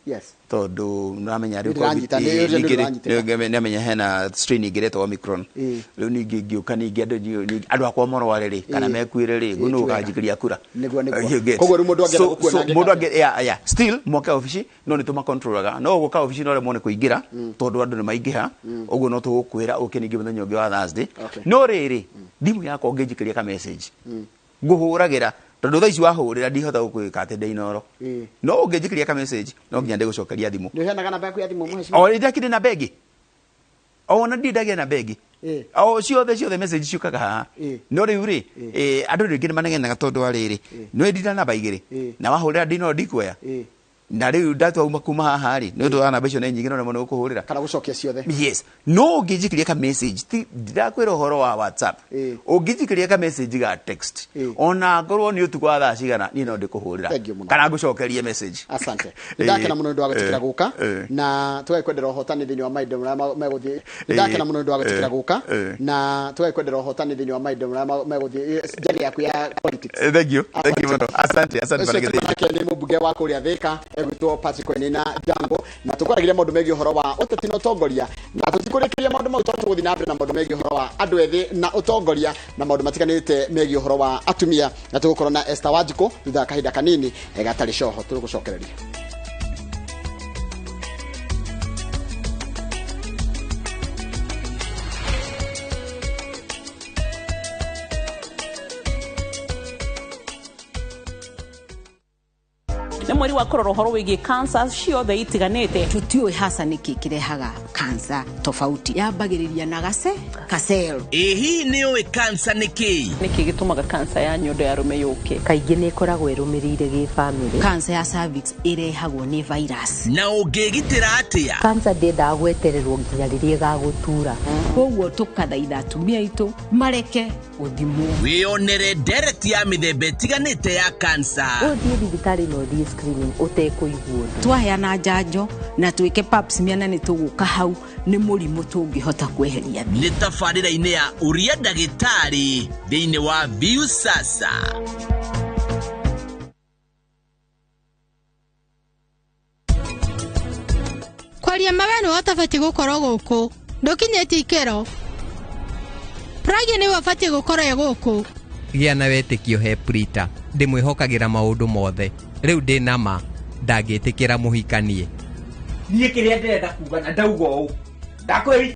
Yes. Tondu namenya riu namenya hena strain ingiretwo Omicron. Riu ningi ngiuka ningi andu akwa morware ri kana mekuire ri guno ukanjikiria kura. Koguo riu mundu angera gukua mundu angera still moka office no nituma controlaga no guka office no remone kuingira tondu andu ni maingiha uguo no tugukwira ukiningi muthenya ungi wa Thursday no riri ndimu yakwa ungijikiria ka message nguhuragira tondu thaici wahurira ndihota gukwika ati ndeinoro no ungijikiria ka message no nginya ndigucokeria thimu ndio hena kana baku ya thimu muheshimiwa o ndakire na begi ona ndindagia na begi o ciothe message ciukaga haha no riu ri andu ringi manengenaga tondu wa riri no ndinda namba igiri na wahurira ndino ndikuoya na riu ndatwa kuma haha ri no ndo ana becio ne nyingi no nemone gukuhurira kana gucokia ciothe yes no ungijikiria ka message ndakwira uhoro wa WhatsApp ungijikiria ka message ga text ona ngorwo ni utuko wa thaa cigana ni no ndikuhurira kana gucokerie message asante ndakena muno ndo agatikira guka na tugakwendera uhotani thini wa maida meguthie ndakena muno ndo agatikira guka na tugakwendera uhotani thini wa maida meguthie jari yaku ya politics thank you muno asante ni mubunge wa kuria Thika egwitwo Patrick Nina Jambo na tukwaragiria maundu megi uhoro wa uteti na utongoria na tutikurikiria maundu mau tuguthi na mbere na maundu megi uhoro wa andu ethi na utongoria na maundu matiganite megi uhoro wa atumia na tugukorwo na Esther Wanjiku thutha kahinda kanini gatari coho tugucokereria mweri wa kororo horo wigi cancer ciothe itiganite tutiwe hasa niki kirehaga cancer tofauti yambagiriria na kasel ehi niwe cancer niki gitumaga cancer ya nyondo ya rume yuke kaingi ni koragwo irumirire gi family cancer ya cervix irehagwo ni virus na ungigitira atia cancer ndenda gwetererwo nginya riria gagutura koguo tukathaitha atumia itu mareke uthimwo wionere ndereti ya mithemba itiganite ya cancer uthie thibitari no thie screening utekuigua twaheana njanjo na twike pap smear na nituguka hau ni murimu tungihota kweheria ni tafarira-ini ya uria ndagitari thiini wa Viusasa. kwaria mawenu watabati gukorwo guku ndukinyeti ikero pragi ni wabati gukorwo guku gia na wetikio he Prita ndimwihokagira maundu mothe riu ndi nama ndagitikira muhikanie nie kiria ndenda kuga na ndauga u ndakwiri